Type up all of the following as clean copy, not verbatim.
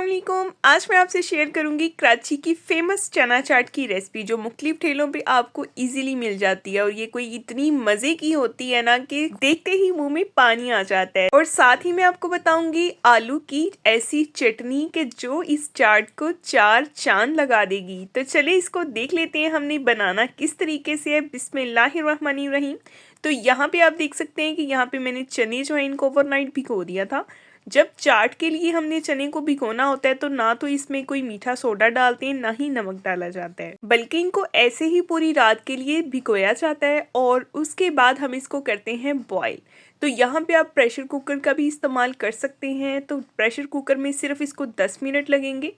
अस्सलाम वालेकुम। आज मैं आपसे शेयर करूंगी कराची की फेमस चना चाट की रेसिपी जो मुख्तलिफ ठेलों पे आपको इजीली मिल जाती है और ये कोई इतनी मज़े की होती है ना कि देखते ही मुंह में पानी आ जाता है। और साथ ही मैं आपको बताऊंगी आलू की ऐसी चटनी कि जो इस चाट को चार चांद लगा देगी। तो चलिए इसको देख लेते हैं हमने बनाना किस तरीके से है। बिस्मिल्लाहिर्रहमानिर्रहीम। तो यहाँ पे आप देख सकते हैं कि यहाँ पे मैंने चने जो है इनको ओवरनाइट भिगो दिया था। जब चाट के लिए हमने चने को भिगोना होता है तो ना तो इसमें कोई मीठा सोडा डालते हैं ना ही नमक डाला जाता है, बल्कि इनको ऐसे ही पूरी रात के लिए भिगोया जाता है और उसके बाद हम इसको करते हैं बॉईल। तो यहाँ पे आप प्रेशर कुकर का भी इस्तेमाल कर सकते हैं। तो प्रेशर कुकर में सिर्फ इसको 10 मिनट लगेंगे।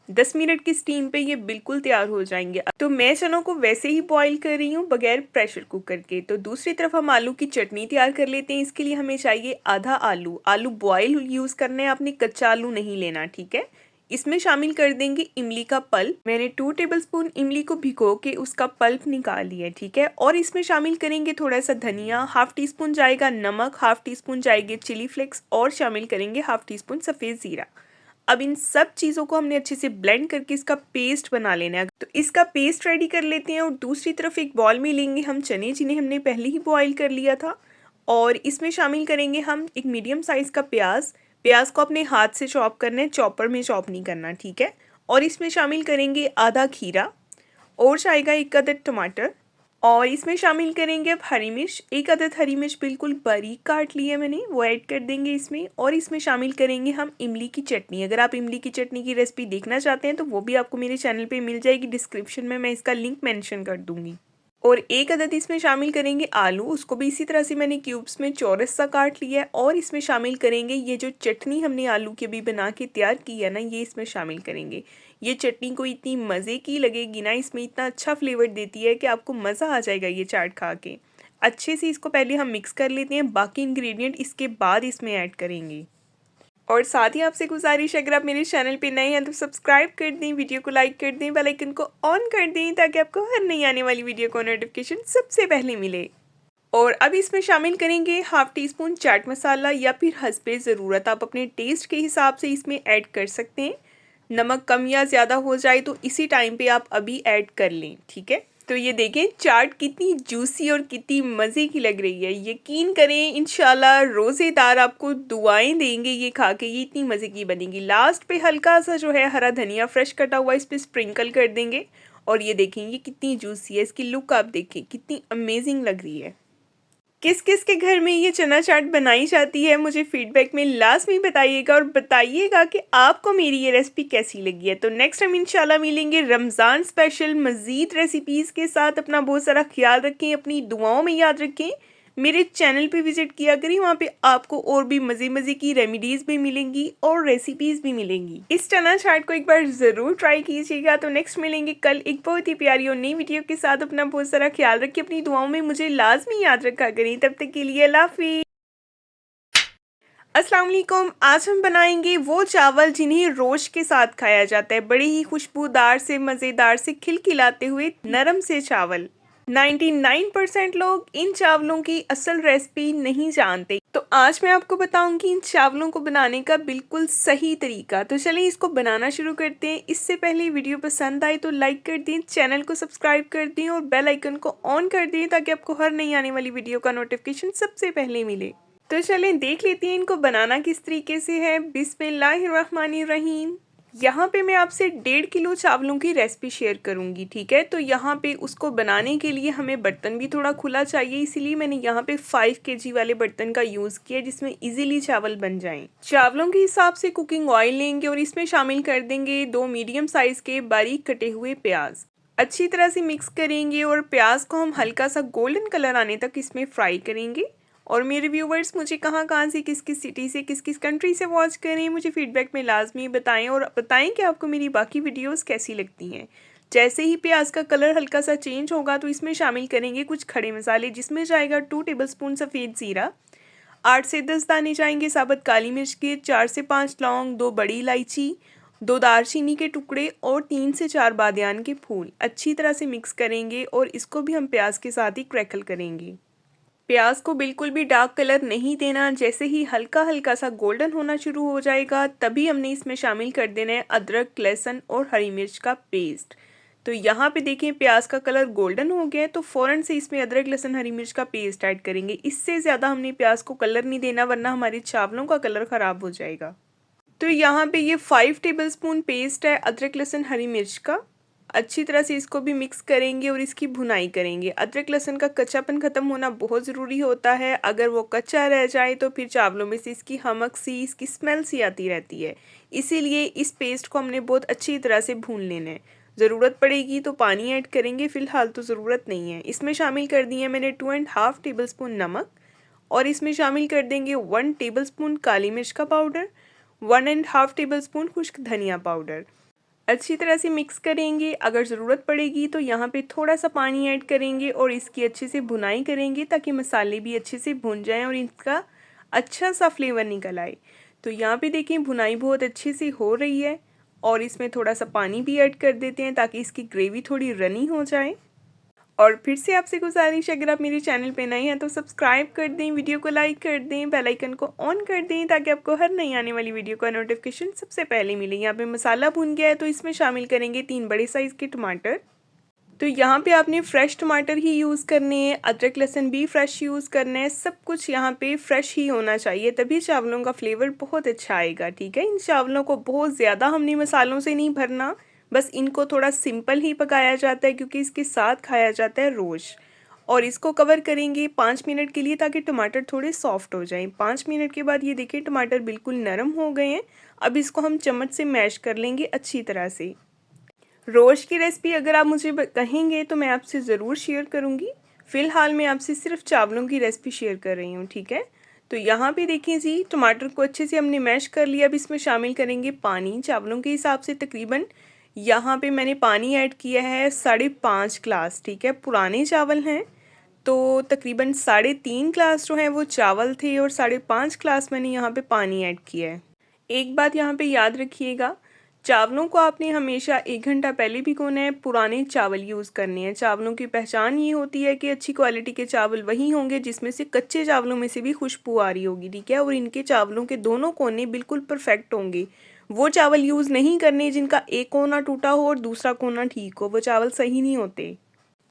10 मिनट की स्टीम पे ये बिल्कुल तैयार हो जाएंगे। तो मैं चनों को वैसे ही बॉईल कर रही हूँ बगैर प्रेशर कुकर के। तो दूसरी तरफ हम आलू की चटनी तैयार कर लेते हैं। इसके लिए हमें चाहिए आधा आलू। आलू बॉईल यूज़ करना है, आपने कच्चा आलू नहीं लेना, ठीक है। इसमें शामिल कर देंगे इमली का पल्प। मैंने 2 टेबलस्पून इमली को भिगो के उसका पल्प निकाल लिया है, ठीक है। और इसमें शामिल करेंगे थोड़ा सा धनिया, हाफ टी स्पून जाएगा नमक, हाफ टी स्पून जाएगी चिली फ्लेक्स और शामिल करेंगे हाफ टी स्पून सफ़ेद ज़ीरा। अब इन सब चीज़ों को हमने अच्छे से ब्लेंड करके इसका पेस्ट बना लेना है। तो इसका पेस्ट रेडी कर लेते हैं और दूसरी तरफ एक बॉल में लेंगे हम चने जिन्हें हमने पहले ही बॉईल कर लिया था और इसमें शामिल करेंगे हम एक मीडियम साइज़ का प्याज। प्याज को अपने हाथ से चॉप करना है, चॉपर में चॉप नहीं करना, ठीक है। और इसमें शामिल करेंगे आधा खीरा और जाएगा 1 अदद टमाटर और इसमें शामिल करेंगे अब हरी मिर्च। 1 अदद हरी मिर्च बिल्कुल बारीक काट ली है मैंने, वो ऐड कर देंगे इसमें। और इसमें शामिल करेंगे हम इमली की चटनी। अगर आप इमली की चटनी की रेसिपी देखना चाहते हैं तो वो भी आपको मेरे चैनल पे मिल जाएगी, डिस्क्रिप्शन में मैं इसका लिंक मेंशन कर दूंगी। और 1 अदद इसमें शामिल करेंगे आलू, उसको भी इसी तरह से मैंने क्यूब्स में चौरस सा काट लिया है। और इसमें शामिल करेंगे ये जो चटनी हमने आलू की भी बना के तैयार की है ना, ये इसमें शामिल करेंगे। ये चटनी को इतनी मज़े की लगेगी ना, इसमें इतना अच्छा फ्लेवर देती है कि आपको मज़ा आ जाएगा ये चाट खा के। अच्छे से इसको पहले हम मिक्स कर लेते हैं, बाकी इंग्रेडिएंट इसके बाद इसमें ऐड करेंगे। और साथ ही आपसे गुजारिश है अगर आप मेरे चैनल पे नए हैं तो सब्सक्राइब कर दें, वीडियो को लाइक कर दें, बेल आइकन को ऑन कर दें ताकि आपको हर नई आने वाली वीडियो को नोटिफिकेशन सबसे पहले मिले। और अब इसमें शामिल करेंगे half tea spoon chaat masala या फिर हस्बे ज़रूरत, आप अपने टेस्ट के हिसाब से इसमें ऐड कर सकते हैं। नमक कम या ज़्यादा हो जाए तो इसी टाइम पे आप अभी ऐड कर लें, ठीक है। तो ये देखें चाट कितनी जूसी और कितनी मज़े की लग रही है। यकीन करें इंशाल्लाह रोज़ेदार आपको दुआएं देंगे ये खा के, ये इतनी मज़े की बनेगी। लास्ट पे हल्का सा जो है हरा धनिया फ्रेश कटा हुआ इस पर स्प्रिंकल कर देंगे। और ये देखें ये कितनी जूसी है, इसकी लुक आप देखें कितनी अमेजिंग लग रही है। किस किस के घर में ये चना चाट बनाई जाती है मुझे फीडबैक में लाजमी बताइएगा और बताइएगा कि आपको मेरी ये रेसिपी कैसी लगी है। तो नेक्स्ट टाइम इंशाल्लाह मिलेंगे रमज़ान स्पेशल मज़ीद रेसिपीज़ के साथ। अपना बहुत सारा ख्याल रखें, अपनी दुआओं में याद रखें। मेरे चैनल पे विजिट किया करें, वहाँ पे आपको और भी मज़े मज़े की रेमेडीज़ भी मिलेंगी और रेसिपीज़ भी मिलेंगी। इस चना चाट को एक बार ज़रूर ट्राई कीजिएगा। तो नेक्स्ट मिलेंगे कल एक बहुत ही प्यारी और नई वीडियो के साथ। अपना बहुत सारा ख्याल रखिए, अपनी दुआओं में मुझे लाजमी याद रखा करें। तब तक के लिए अल्लाह हाफिज़। अस्सलाम वालेकुम। आज हम बनाएंगे वो चावल जिन्हें रोश के साथ खाया जाता है। बड़े ही खुशबूदार से मज़ेदार से खिलखिलाते हुए नरम से चावल। 99% लोग इन चावलों की असल रेसिपी नहीं जानते, तो आज मैं आपको बताऊंगी इन चावलों को बनाने का बिल्कुल सही तरीका। तो चलिए इसको बनाना शुरू करते हैं। इससे पहले वीडियो पसंद आए तो लाइक कर दें, चैनल को सब्सक्राइब कर दें और बेल आइकन को ऑन कर दें ताकि आपको हर नई आने वाली वीडियो का नोटिफिकेशन सबसे पहले मिले। तो चलें देख लेते हैं इनको बनाना किस तरीके से है। बिस्मिल्लाहिर्रहमानिर्रहीम। यहाँ पे मैं आपसे 1.5 किलो चावलों की रेसिपी शेयर करूँगी, ठीक है। तो यहाँ पे उसको बनाने के लिए हमें बर्तन भी थोड़ा खुला चाहिए, इसीलिए मैंने यहाँ पे 5 kg वाले बर्तन का यूज़ किया जिसमें इजीली चावल बन जाएं। चावलों के हिसाब से कुकिंग ऑयल लेंगे और इसमें शामिल कर देंगे 2 मीडियम साइज़ के बारीक कटे हुए प्याज। अच्छी तरह से मिक्स करेंगे और प्याज को हम हल्का सा गोल्डन कलर आने तक इसमें फ्राई करेंगे। और मेरे व्यूवर्स मुझे कहाँ कहाँ से किस किस सिटी से किस किस कंट्री से वॉच करें मुझे फीडबैक में लाजमी बताएं और बताएं कि आपको मेरी बाकी वीडियोस कैसी लगती हैं। जैसे ही प्याज का कलर हल्का सा चेंज होगा तो इसमें शामिल करेंगे कुछ खड़े मसाले जिसमें जाएगा 2 टेबलस्पून सफ़ेद ज़ीरा, 8 से 10 दाने जाएंगे साबुत काली मिर्च के, 4 से 5 लौंग, 2 बड़ी इलायची, 2 दालचीनी के टुकड़े और 3 से 4 बादियान के फूल। अच्छी तरह से मिक्स करेंगे और इसको भी हम प्याज के साथ ही क्रैकल करेंगे। प्याज को बिल्कुल भी डार्क कलर नहीं देना। जैसे ही हल्का हल्का सा गोल्डन होना शुरू हो जाएगा तभी हमने इसमें शामिल कर देना है अदरक, लहसुन और हरी मिर्च का पेस्ट। तो यहाँ पे देखें प्याज का कलर गोल्डन हो गया है तो फ़ौरन से इसमें अदरक, लहसुन, हरी मिर्च का पेस्ट ऐड करेंगे। इससे ज़्यादा हमने प्याज को कलर नहीं देना वरना हमारे चावलों का कलर ख़राब हो जाएगा। तो यहाँ पे ये 5 टेबलस्पून पेस्ट है अदरक, लहसुन, हरी मिर्च का। अच्छी तरह से इसको भी मिक्स करेंगे और इसकी भुनाई करेंगे। अदरक लहसुन का कच्चापन ख़त्म होना बहुत ज़रूरी होता है। अगर वो कच्चा रह जाए तो फिर चावलों में से इसकी हमक सी, इसकी स्मेल सी आती रहती है। इसीलिए इस पेस्ट को हमने बहुत अच्छी तरह से भून लेना है। ज़रूरत पड़ेगी तो पानी ऐड करेंगे, फ़िलहाल तो ज़रूरत नहीं है। इसमें शामिल कर दिए मैंने 2.5 टेबलस्पून नमक और इसमें शामिल कर देंगे 1 टेबलस्पून काली मिर्च का पाउडर, 1.5 टेबलस्पून खुश्क धनिया पाउडर। अच्छी तरह से मिक्स करेंगे। अगर ज़रूरत पड़ेगी तो यहाँ पे थोड़ा सा पानी ऐड करेंगे और इसकी अच्छे से भुनाई करेंगे ताकि मसाले भी अच्छे से भुन जाएं और इसका अच्छा सा फ्लेवर निकल आए। तो यहाँ पे देखें भुनाई बहुत अच्छे से हो रही है और इसमें थोड़ा सा पानी भी ऐड कर देते हैं ताकि इसकी ग्रेवी थोड़ी रनी हो जाए। और फिर से आपसे गुजारिश है, अगर आप मेरे चैनल पे नए हैं तो सब्सक्राइब कर दें, वीडियो को लाइक कर दें, बेल आइकन को ऑन कर दें ताकि आपको हर नई आने वाली वीडियो का नोटिफिकेशन सबसे पहले मिले। यहाँ पे मसाला भून गया है तो इसमें शामिल करेंगे 3 बड़े साइज़ के टमाटर। तो यहाँ पे आपने फ्रेश टमाटर ही यूज़ करने हैं, अदरक लहसुन भी फ्रेश यूज़ करना है। सब कुछ यहाँ पे फ्रेश ही होना चाहिए तभी चावलों का फ्लेवर बहुत अच्छा आएगा। ठीक है, इन चावलों को बहुत ज़्यादा हमने मसालों से नहीं भरना, बस इनको थोड़ा सिंपल ही पकाया जाता है क्योंकि इसके साथ खाया जाता है रोज। और इसको कवर करेंगे 5 मिनट के लिए ताकि टमाटर थोड़े सॉफ्ट हो जाएं। 5 मिनट के बाद ये देखिए टमाटर बिल्कुल नरम हो गए हैं। अब इसको हम चम्मच से मैश कर लेंगे अच्छी तरह से। रोज की रेसिपी अगर आप मुझे कहेंगे तो मैं आपसे ज़रूर शेयर करूँगी। फ़िलहाल मैं आपसे सिर्फ चावलों की रेसिपी शेयर कर रही हूँ। ठीक है, तो यहाँ पे देखिए जी टमाटर को अच्छे से हमने मैश कर लिया। अब इसमें शामिल करेंगे पानी चावलों के हिसाब से। तकरीबन यहाँ पे मैंने पानी ऐड किया है 5.5 ग्लास। ठीक है, पुराने चावल हैं तो तकरीबन 3.5 ग्लास जो हैं वो चावल थे और 5.5 ग्लास मैंने यहाँ पे पानी ऐड किया है। एक बात यहाँ पे याद रखिएगा, चावलों को आपने हमेशा 1 घंटा पहले भिगोना है। पुराने चावल यूज़ करने हैं। चावलों की पहचान ये होती है कि अच्छी क्वालिटी के चावल वही होंगे जिसमें से कच्चे चावलों में से भी खुशबू आ रही होगी। ठीक है, और इनके चावलों के दोनों कोने बिल्कुल परफेक्ट होंगे। वो चावल यूज़ नहीं करने जिनका एक कोना टूटा हो और दूसरा कोना ठीक हो, वो चावल सही नहीं होते।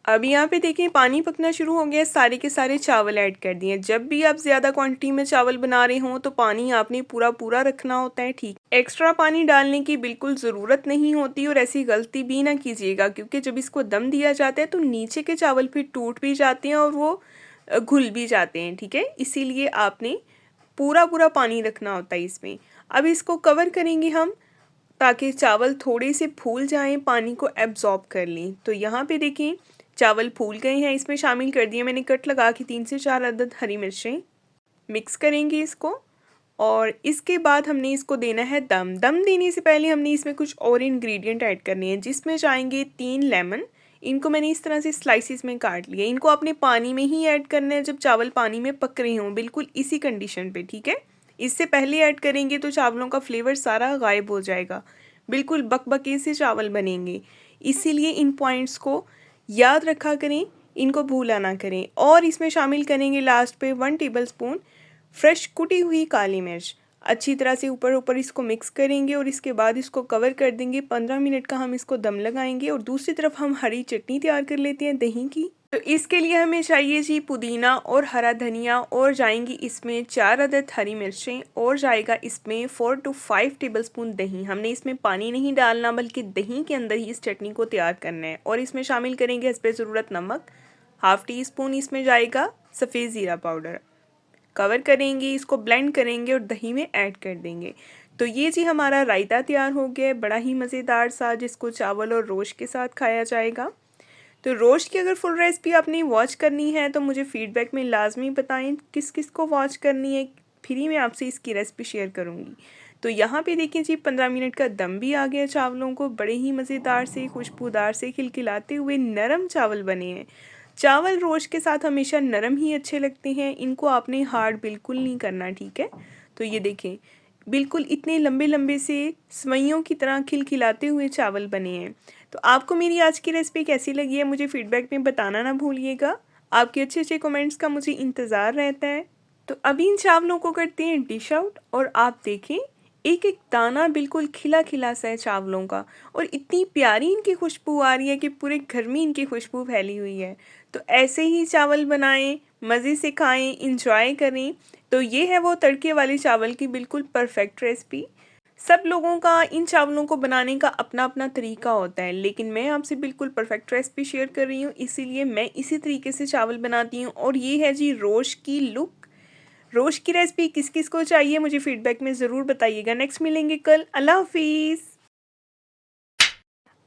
अब यहाँ पे देखिए पानी पकना शुरू हो गया, सारे के सारे चावल ऐड कर दिए। जब भी आप ज़्यादा क्वांटिटी में चावल बना रहे हों तो पानी आपने पूरा पूरा रखना होता है। ठीक, एक्स्ट्रा पानी डालने की बिल्कुल ज़रूरत नहीं होती और ऐसी गलती भी ना कीजिएगा क्योंकि जब इसको दम दिया जाता है तो नीचे के चावल फिर टूट भी जाते हैं और वो घुल भी जाते हैं। ठीक है, इसीलिए आपने पूरा पूरा पानी रखना होता है इसमें। अब इसको कवर करेंगे हम ताकि चावल थोड़े से फूल जाएं, पानी को एब्जॉर्ब कर लें। तो यहाँ पे देखें चावल फूल गए हैं। इसमें शामिल कर दिए मैंने कट लगा के 3 से 4 अदद हरी मिर्चें। मिक्स करेंगे इसको और इसके बाद हमने इसको देना है दम। दम देने से पहले हमने इसमें कुछ और इंग्रेडिएंट ऐड करने हैं जिसमें जाएंगे 3 लेमन। इनको मैंने इस तरह से स्लाइसिस में काट लिया। इनको आपने पानी में ही ऐड करना है जब चावल पानी में पक रहे हों, बिल्कुल इसी कंडीशन पे। ठीक है, इससे पहले ऐड करेंगे तो चावलों का फ्लेवर सारा गायब हो जाएगा, बिल्कुल बकबके से चावल बनेंगे। इसीलिए इन पॉइंट्स को याद रखा करें, इनको भूला ना करें। और इसमें शामिल करेंगे लास्ट पे 1 टेबलस्पून फ्रेश कुटी हुई काली मिर्च। अच्छी तरह से ऊपर ऊपर इसको मिक्स करेंगे और इसके बाद इसको कवर कर देंगे। 15 मिनट का हम इसको दम लगाएंगे। और दूसरी तरफ हम हरी चटनी तैयार कर लेते हैं दही की। तो इसके लिए हमें चाहिए जी पुदीना और हरा धनिया और जाएंगी इसमें 4 अदद हरी मिर्चें और जाएगा इसमें 4 to 5 टेबलस्पून दही। हमने इसमें पानी नहीं डालना बल्कि दही के अंदर ही इस चटनी को तैयार करना है। और इसमें शामिल करेंगे हस्बे ज़रूरत नमक, ½ टीस्पून इसमें जाएगा सफ़ेद ज़ीरा पाउडर। कवर करेंगे, इसको ब्लेंड करेंगे और दही में ऐड कर देंगे। तो ये जी हमारा रायता तैयार हो गया है, बड़ा ही मज़ेदार सा, जिसको चावल और रोश के साथ खाया जाएगा। तो रोश की अगर फुल रेसिपी आपने वॉच करनी है तो मुझे फ़ीडबैक में लाजमी बताएं किस किस को वॉच करनी है, फिर ही मैं आपसे इसकी रेसिपी शेयर करूँगी। तो यहाँ पे देखिए जी 15 मिनट का दम भी आ गया चावलों को। बड़े ही मज़ेदार से, खुशबूदार से, खिलखिलाते हुए नरम चावल बने हैं। चावल रोज के साथ हमेशा नरम ही अच्छे लगते हैं, इनको आपने हार्ड बिल्कुल नहीं करना। ठीक है, तो ये देखें बिल्कुल इतने लंबे लंबे से सवैयों की तरह खिलखिलाते हुए चावल बने हैं। तो आपको मेरी आज की रेसिपी कैसी लगी है मुझे फ़ीडबैक में बताना ना भूलिएगा। आपके अच्छे-अच्छे कमेंट्स का मुझे इंतज़ार रहता है। तो अभी इन चावलों को करते हैं डिश आउट और आप देखें एक-एक दाना बिल्कुल खिला-खिला सा है चावलों का और इतनी प्यारी इनकी खुशबू आ रही है कि पूरे घर में इनकी खुशबू फैली हुई है। तो ऐसे ही चावल बनाएँ, मज़े से खाएँ, एन्जॉय करें। तो ये है वो तड़के वाले चावल की बिल्कुल परफेक्ट रेसिपी। सब लोगों का इन चावलों को बनाने का अपना-अपना तरीका होता है, लेकिन मैं आपसे बिल्कुल परफेक्ट रेसिपी शेयर कर रही हूँ, इसीलिए मैं इसी तरीके से चावल बनाती हूँ और ये है जी रोज़ की लुक। रोज़ की रेसिपी किस-किस को चाहिए मुझे फीडबैक में ज़रूर बताइएगा। नेक्स्ट मिलेंगे कल। अल्लाह हाफ़िज़।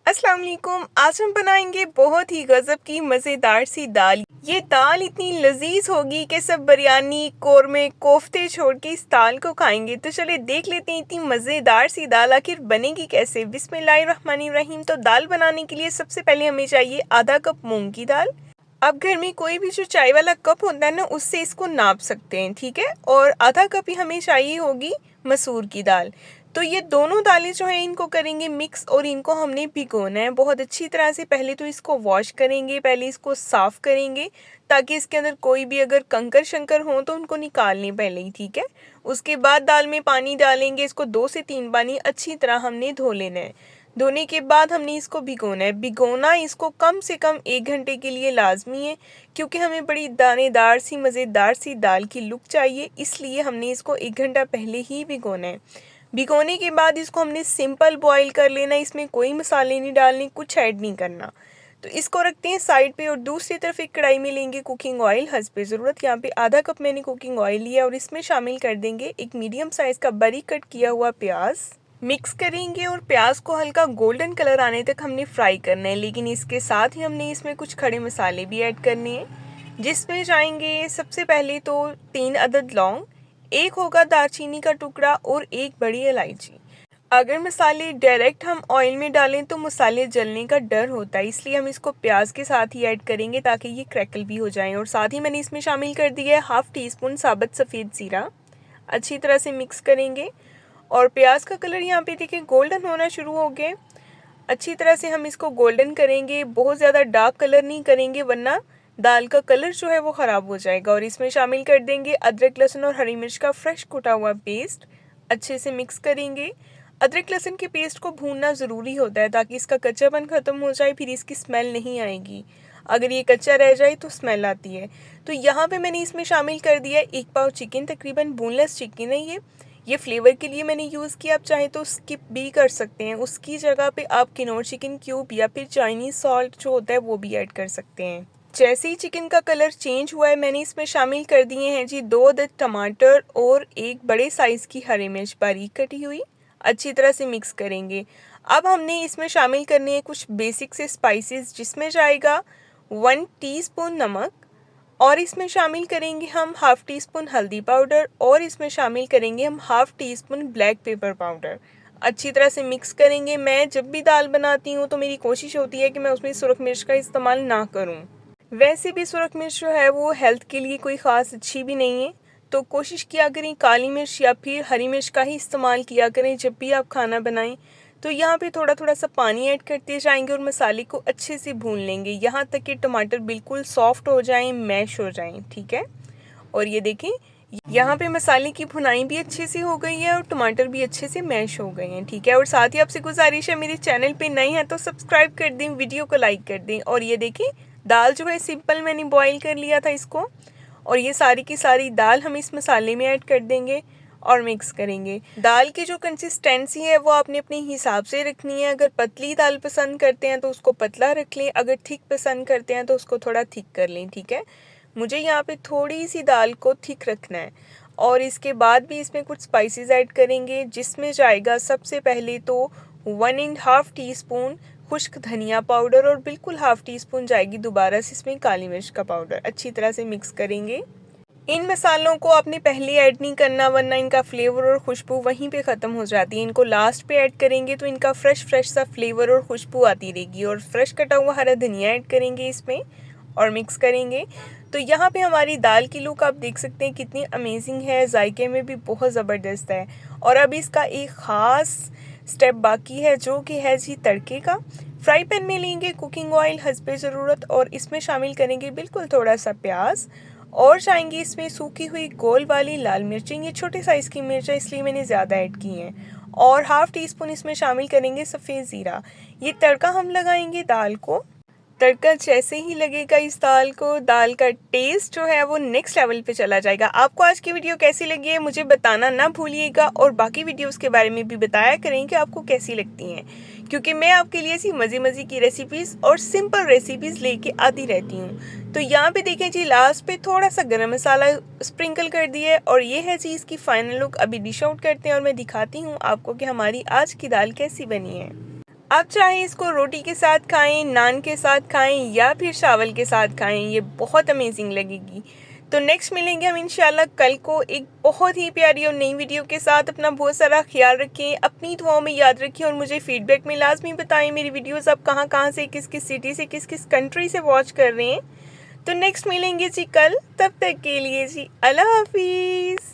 अस्सलाम वालेकुम। आज हम बनाएंगे बहुत ही गजब की मज़ेदार सी दाल। ये दाल इतनी लजीज होगी कि सब बिरयानी, कोरमे, कोफ्ते छोड़ के इस दाल को खाएंगे। तो चलिए देख लेते हैं इतनी मज़ेदार सी दाल आखिर बनेगी कैसे। बिस्मिल्लाहिर्रहमानिर्रहीम। तो दाल बनाने के लिए सबसे पहले हमें चाहिए आधा कप मूंग की दाल। आप घर में कोई भी जो चाय वाला कप होता है ना उससे इसको नाप सकते हैं, ठीक है। और आधा कप ही हमें चाहिए होगी मसूर की दाल। तो ये दोनों दालें जो हैं इनको करेंगे मिक्स और इनको हमने भिगोना है बहुत अच्छी तरह से। पहले तो इसको वॉश करेंगे, पहले इसको साफ़ करेंगे ताकि इसके अंदर कोई भी अगर कंकर शंकर हो तो उनको निकाल लें पहले ही, ठीक है। उसके बाद दाल में पानी डालेंगे, इसको 2 से 3 पानी अच्छी तरह हमने धो लेना है। धोने के बाद हमने इसको भिगोना है। भिगोना इसको कम से कम 1 घंटे के लिए लाज़मी है क्योंकि हमें बड़ी दानेदार सी मज़ेदार सी दाल की लुक चाहिए, इसलिए हमने इसको 1 घंटा पहले ही भिगोना है। भिगोने के बाद इसको हमने सिंपल बॉईल कर लेना है, इसमें कोई मसाले नहीं डालने, कुछ ऐड नहीं करना। तो इसको रखते हैं साइड पे और दूसरी तरफ एक कढ़ाई में लेंगे कुकिंग ऑयल हस्बे ज़रूरत। यहाँ पे आधा कप मैंने कुकिंग ऑयल लिया और इसमें शामिल कर देंगे एक मीडियम साइज़ का बारीक कट किया हुआ प्याज। मिक्स करेंगे और प्याज को हल्का गोल्डन कलर आने तक हमने फ्राई करना है, लेकिन इसके साथ ही हमने इसमें कुछ खड़े मसाले भी ऐड करने हैं, जिसमें जाएंगे सबसे पहले तो 3 अदद लौंग, एक होगा दालचीनी का टुकड़ा और एक बड़ी इलायची। अगर मसाले डायरेक्ट हम ऑयल में डालें तो मसाले जलने का डर होता है, इसलिए हम इसको प्याज के साथ ही ऐड करेंगे ताकि ये क्रैकल भी हो जाएं। और साथ ही मैंने इसमें शामिल कर दिया है हाफ़ टी स्पून साबुत सफ़ेद ज़ीरा। अच्छी तरह से मिक्स करेंगे और प्याज का कलर यहाँ पे देखिए गोल्डन होना शुरू हो गया। अच्छी तरह से हम इसको गोल्डन करेंगे, बहुत ज़्यादा डार्क कलर नहीं करेंगे वरना दाल का कलर जो है वो ख़राब हो जाएगा। और इसमें शामिल कर देंगे अदरक, लहसुन और हरी मिर्च का फ्रेश कुटा हुआ पेस्ट। अच्छे से मिक्स करेंगे। अदरक लहसुन के पेस्ट को भूनना ज़रूरी होता है ताकि इसका कच्चापन ख़त्म हो जाए, फिर इसकी स्मेल नहीं आएगी। अगर ये कच्चा रह जाए तो स्मेल आती है। तो यहाँ पे मैंने इसमें शामिल कर दिया है 1 पाव चिकन, तकरीबन बोनलेस चिकन है ये फ्लेवर के लिए मैंने यूज़ किया। आप चाहे तो स्किप भी कर सकते हैं, उसकी जगह पे आप किनोर चिकन क्यूब या फिर चाइनीज़ सॉल्ट जो होता है वो भी ऐड कर सकते हैं। जैसे ही चिकन का कलर चेंज हुआ है मैंने इसमें शामिल कर दिए हैं जी 2 अदद टमाटर और एक बड़े साइज़ की हरी मिर्च बारीक कटी हुई। अच्छी तरह से मिक्स करेंगे। अब हमने इसमें शामिल करने हैं कुछ बेसिक से स्पाइसेस, जिसमें जाएगा 1 टीस्पून नमक और इसमें शामिल करेंगे हम हाफ़ टी स्पून हल्दी पाउडर और इसमें शामिल करेंगे हम half tea spoon black pepper powder. अच्छी तरह से मिक्स करेंगे। मैं जब भी दाल बनाती हूँ तो मेरी कोशिश होती है कि मैं उसमें सुरख मिर्च का इस्तेमाल ना करूँ। वैसे भी सुरख मिर्च जो है वो हेल्थ के लिए कोई ख़ास अच्छी भी नहीं है, तो कोशिश किया करें काली मिर्च या फिर हरी मिर्च का ही इस्तेमाल किया करें जब भी आप खाना बनाएं। तो यहाँ पे थोड़ा थोड़ा सा पानी ऐड करते जाएंगे और मसाले को अच्छे से भून लेंगे यहाँ तक कि टमाटर बिल्कुल सॉफ्ट हो जाएं, मैश हो जाएं, ठीक है। और ये देखें यहाँ पे मसाले की भुनाई भी अच्छे से हो गई है और टमाटर भी अच्छे से मैश हो गए हैं, ठीक है। और साथ ही आपसे गुजारिश है मेरे चैनल पे नए हैं तो सब्सक्राइब कर दें, वीडियो को लाइक कर दें। और ये देखें दाल जो है सिंपल मैंने बॉईल कर लिया था इसको, और ये सारी की सारी दाल हम इस मसाले में ऐड कर देंगे और मिक्स करेंगे। दाल की जो कंसिस्टेंसी है वो आपने अपने हिसाब से रखनी है। अगर पतली दाल पसंद करते हैं तो उसको पतला रख लें, अगर थिक पसंद करते हैं तो उसको थोड़ा थिक कर लें, ठीक है। मुझे यहाँ पे थोड़ी सी दाल को थिक रखना है। और इसके बाद भी इसमें कुछ स्पाइसेस ऐड करेंगे, जिसमें जाएगा सबसे पहले तो 1.5 टीस्पून खुश्क धनिया पाउडर और बिल्कुल हाफ़ टी स्पून जाएगी दोबारा से इसमें काली मिर्च का पाउडर। अच्छी तरह से मिक्स करेंगे। इन मसालों को आपने पहले ऐड नहीं करना वरना इनका फ्लेवर और खुशबू वहीं पे ख़त्म हो जाती है। इनको लास्ट पे ऐड करेंगे तो इनका फ्रेश सा फ्लेवर और खुशबू आती रहेगी। और फ्रेश कटा हुआ हरा धनिया ऐड करेंगे इसमें और मिक्स करेंगे। तो यहाँ पे हमारी दाल की लुक आप देख सकते हैं कितनी अमेजिंग है, जायके में भी बहुत ज़बरदस्त है। और अब इसका एक ख़ास स्टेप बाकी है जो कि है जी तड़के का। फ्राई पैन में लेंगे कुकिंग ऑयल हस्बे ज़रूरत और इसमें शामिल करेंगे बिल्कुल थोड़ा सा प्याज और जाएंगे इसमें सूखी हुई गोल वाली लाल मिर्चें। ये छोटे साइज़ की मिर्च है इसलिए मैंने ज़्यादा ऐड की हैं। और हाफ़ टी स्पून इसमें शामिल करेंगे सफ़ेद ज़ीरा। ये तड़का हम लगाएंगे दाल को। तड़का जैसे ही लगेगा इस दाल को, दाल का टेस्ट जो है वो नेक्स्ट लेवल पे चला जाएगा। आपको आज की वीडियो कैसी लगी है मुझे बताना ना भूलिएगा और बाकी वीडियोस के बारे में भी बताया करें कि आपको कैसी लगती हैं, क्योंकि मैं आपके लिए ऐसी मज़े की रेसिपीज़ और सिंपल रेसिपीज़ लेके आती रहती हूँ। तो यहाँ पे देखें जी, लास्ट पे थोड़ा सा गरम मसाला स्प्रिंकल कर दिया और ये है जी इसकी फाइनल लुक। अभी डिश आउट करते हैं और मैं दिखाती हूँ आपको कि हमारी आज की दाल कैसी बनी है। आप चाहे इसको रोटी के साथ खाएं, नान के साथ खाएं या फिर चावल के साथ खाएं, ये बहुत अमेजिंग लगेगी। तो नेक्स्ट मिलेंगे हम इंशाल्लाह कल को एक बहुत ही प्यारी और नई वीडियो के साथ। अपना बहुत सारा ख्याल रखें, अपनी दुआओं में याद रखें और मुझे फीडबैक में लाजमी बताएं मेरी वीडियोस आप कहाँ से, किस किस सिटी से, किस किस कंट्री से वॉच कर रहे हैं। तो नेक्स्ट मिलेंगे जी कल, तब तक के लिए जी अल्लाह हाफिज़।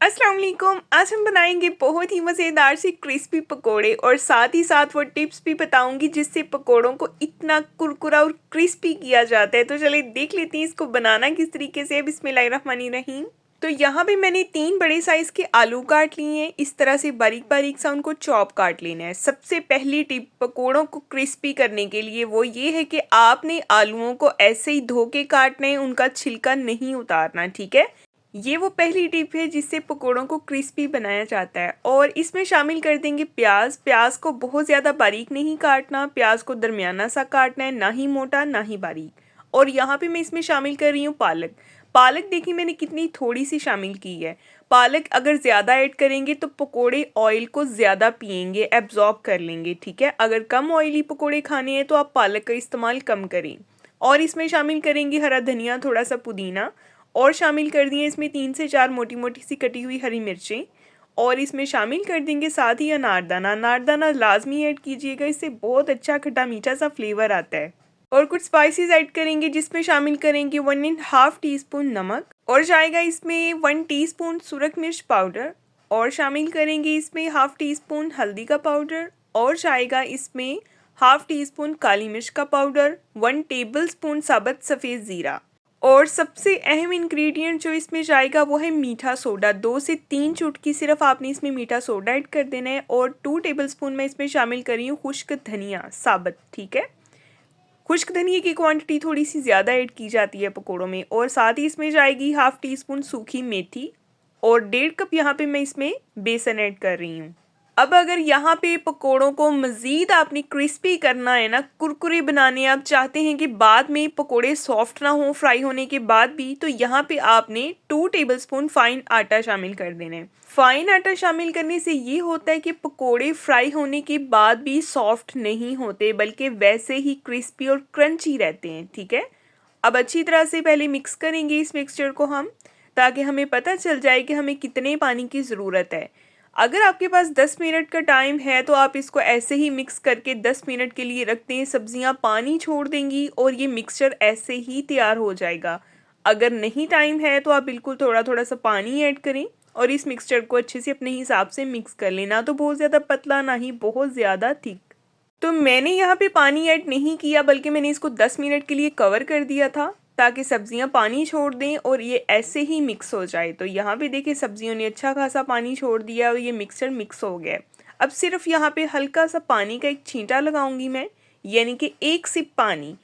अस्सलाम वालेकुम। आज हम बनाएंगे बहुत ही मज़ेदार से क्रिस्पी पकोड़े और साथ ही साथ वो टिप्स भी बताऊंगी जिससे पकोड़ों को इतना कुरकुरा और क्रिस्पी किया जाता है। तो चलिए देख लेते हैं इसको बनाना किस तरीके से। बिस्मिल्लाहिर्रहमानिर्रहीम। तो यहाँ पे मैंने 3 बड़े साइज़ के आलू काट लिए हैं। इस तरह से बारीक बारीक सा उनको चॉप काट लेना है। सबसे पहली टिप पकोड़ों को क्रिस्पी करने के लिए वो ये है कि आपने आलूओं को ऐसे ही धो के काटना है, उनका छिलका नहीं उतारना, ठीक है। ये वो पहली टिप है जिससे पकोड़ों को क्रिस्पी बनाया जाता है। और इसमें शामिल कर देंगे प्याज। प्याज को बहुत ज़्यादा बारीक नहीं काटना, प्याज को दरमियाना सा काटना है, ना ही मोटा ना ही बारीक। और यहाँ पे मैं इसमें शामिल कर रही हूँ पालक। पालक देखिए मैंने कितनी थोड़ी सी शामिल की है। पालक अगर ज़्यादा ऐड करेंगे तो पकोड़े ऑयल को ज़्यादा पिएंगे, एब्जॉर्ब कर लेंगे, ठीक है। अगर कम ऑयली पकोड़े खाने हैं तो आप पालक का इस्तेमाल कम करें। और इसमें शामिल करेंगे हरा धनिया, थोड़ा सा पुदीना और शामिल कर दिए इसमें 3 से 4 मोटी मोटी सी कटी हुई हरी मिर्चें। और इसमें शामिल कर देंगे साथ ही अनारदाना। अनारदाना लाजमी ऐड कीजिएगा, इससे बहुत अच्छा खट्टा मीठा सा फ्लेवर आता है। और कुछ स्पाइसेस ऐड करेंगे जिसमें शामिल करेंगे 1.5 टीस्पून नमक और जाएगा इसमें 1 टीस्पून सुरख मिर्च पाउडर और शामिल करेंगे इसमें हाफ टी स्पून हल्दी का पाउडर और जाएगा इसमें हाफ टी स्पून काली मिर्च का पाउडर, 1 टेबल स्पून साबुत सफ़ेद ज़ीरा। और सबसे अहम इंग्रेडिएंट जो इसमें जाएगा वो है मीठा सोडा। 2 से 3 चुटकी सिर्फ आपने इसमें मीठा सोडा ऐड कर देना है। और 2 टेबलस्पून मैं इसमें शामिल कर रही हूँ खुश्क धनिया साबुत, ठीक है। खुश्क धनिया की क्वांटिटी थोड़ी सी ज़्यादा ऐड की जाती है पकोड़ों में। और साथ ही इसमें जाएगी हाफ टी स्पून सूखी मेथी और 1.5 कप यहाँ पे मैं इसमें बेसन ऐड कर रही हूँ। अब अगर यहाँ पे पकोड़ों को मज़ीद आपने क्रिस्पी करना है ना, कुरकुरे बनाने आप चाहते हैं कि बाद में पकोड़े सॉफ्ट ना हो फ्राई होने के बाद भी, तो यहाँ पे आपने 2 टेबलस्पून फाइन आटा शामिल कर देना है। फाइन आटा शामिल करने से ये होता है कि पकोड़े फ्राई होने के बाद भी सॉफ्ट नहीं होते बल्कि वैसे ही क्रिस्पी और क्रंची रहते हैं, ठीक है। अब अच्छी तरह से पहले मिक्स करेंगे इस मिक्सचर को हम, ताकि हमें पता चल जाए कि हमें कितने पानी की ज़रूरत है। अगर आपके पास 10 मिनट का टाइम है तो आप इसको ऐसे ही मिक्स करके 10 मिनट के लिए रख दें। सब्जियां पानी छोड़ देंगी और ये मिक्सचर ऐसे ही तैयार हो जाएगा। अगर नहीं टाइम है तो आप बिल्कुल थोड़ा थोड़ा सा पानी ऐड करें और इस मिक्सचर को अच्छे से अपने हिसाब से मिक्स कर लेना। तो बहुत ज़्यादा पतला ना ही बहुत ज़्यादा थिक। तो मैंने यहाँ पे पानी ऐड नहीं किया बल्कि मैंने इसको 10 मिनट के लिए कवर कर दिया था ताकि सब्जियां पानी छोड़ दें और ये ऐसे ही मिक्स हो जाए। तो यहाँ पे देखिए सब्जियों ने अच्छा खासा पानी छोड़ दिया और ये मिक्सचर मिक्स हो गया। अब सिर्फ यहाँ पे हल्का सा पानी का एक छींटा लगाऊंगी मैं, यानी कि 1 सिप पानी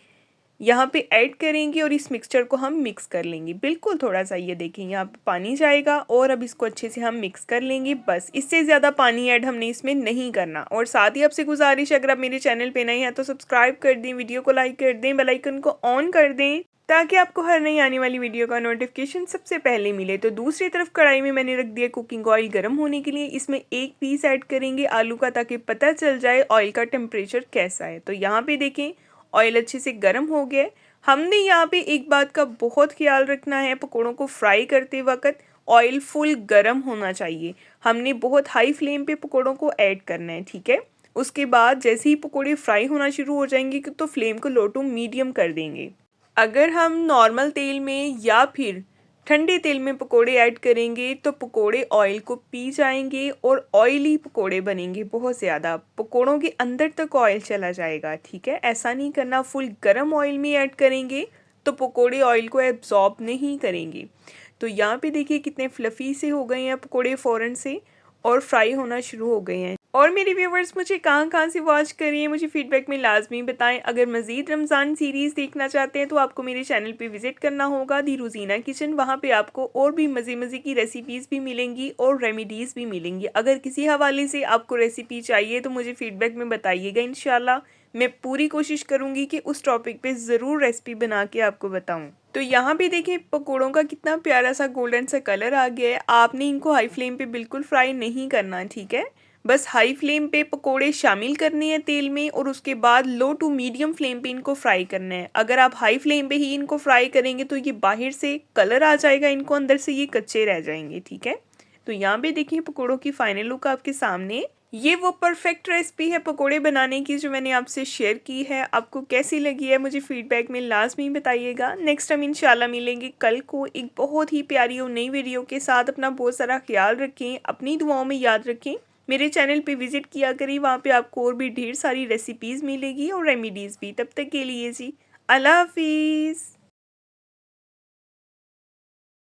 यहाँ पे ऐड करेंगे और इस मिक्सचर को हम मिक्स कर लेंगे। बिल्कुल थोड़ा सा, ये देखें यहाँ पे पानी जाएगा और अब इसको अच्छे से हम मिक्स कर लेंगे। बस इससे ज़्यादा पानी ऐड हमने इसमें नहीं करना। और साथ ही आपसे गुजारिश, अगर आप मेरे चैनल पे नए हैं तो सब्सक्राइब कर दें, वीडियो को लाइक कर दें, बेल आइकन को ऑन कर दें ताकि आपको हर नई आने वाली वीडियो का नोटिफिकेशन सबसे पहले मिले। तो दूसरी तरफ कढ़ाई में मैंने रख दिया कुकिंग ऑयल गर्म होने के लिए। इसमें 1 पीस ऐड करेंगे आलू का ताकि पता चल जाए ऑयल का टेम्परेचर कैसा है। तो यहाँ पे देखें ऑयल अच्छे से गर्म हो गया। हमने यहाँ पे एक बात का बहुत ख्याल रखना है, पकोड़ों को फ्राई करते वक्त ऑयल फुल गर्म होना चाहिए। हमने बहुत हाई फ्लेम पे पकोड़ों को ऐड करना है, ठीक है। उसके बाद जैसे ही पकोड़े फ्राई होना शुरू हो जाएंगे तो फ्लेम को लो टू मीडियम कर देंगे। अगर हम नॉर्मल तेल में या फिर ठंडे तेल में पकोड़े ऐड करेंगे तो पकोड़े ऑयल को पी जाएंगे और ऑयली पकोड़े बनेंगे बहुत ज़्यादा, पकोड़ों के अंदर तक ऑयल चला जाएगा। ठीक है, ऐसा नहीं करना, फुल गर्म ऑयल में ऐड करेंगे तो पकोड़े ऑयल को एब्जॉर्ब नहीं करेंगे। तो यहाँ पे देखिए कितने फ्लफ़ी से हो गए हैं पकोड़े फ़ौरन से और फ्राई होना शुरू हो गए हैं। और मेरे व्यूवर्स मुझे कहाँ से वॉच कर रही हैं मुझे फीडबैक में लाजमी बताएं। अगर मज़ीद रमज़ान सीरीज़ देखना चाहते हैं तो आपको मेरे चैनल पे विज़िट करना होगा, दी रोज़ीना किचन। वहाँ पे आपको और भी मज़े की रेसिपीज़ भी मिलेंगी और रेमेडीज़ भी मिलेंगी। अगर किसी हवाले से आपको रेसिपी चाहिए तो मुझे फ़ीडबैक में बताइएगा। इंशाल्लाह मैं पूरी कोशिश करूँगी कि उस टॉपिक पे ज़रूर रेसिपी बना के आपको बताऊँ। तो यहाँ पे देखिए पकोड़ों का कितना प्यारा सा गोल्डन सा कलर आ गया है। आपने इनको हाई फ्लेम पे बिल्कुल फ्राई नहीं करना, ठीक है। बस हाई फ्लेम पे पकोड़े शामिल करने हैं तेल में और उसके बाद लो टू मीडियम फ्लेम पे इनको फ्राई करना है। अगर आप हाई फ्लेम पे ही इनको फ्राई करेंगे तो ये बाहर से कलर आ जाएगा इनको, अंदर से ये कच्चे रह जाएंगे, ठीक है। तो यहाँ पे देखिए पकोड़ों की फाइनल लुक आपके सामने। ये वो परफेक्ट रेसिपी है पकोड़े बनाने की जो मैंने आपसे शेयर की है। आपको कैसी लगी है मुझे फीडबैक में लाजमी बताइएगा। नेक्स्ट टाइम इंशाल्लाह मिलेंगे कल को एक बहुत ही प्यारी और नई वीडियो के साथ। अपना बहुत सारा ख्याल रखें, अपनी दुआओं में याद रखें। मेरे चैनल पे विजिट किया करिए, वहाँ पे आपको और भी ढेर सारी रेसिपीज़ मिलेगी और रेमेडीज़ भी। तब तक के लिए जी अल्लाह हाफिज़।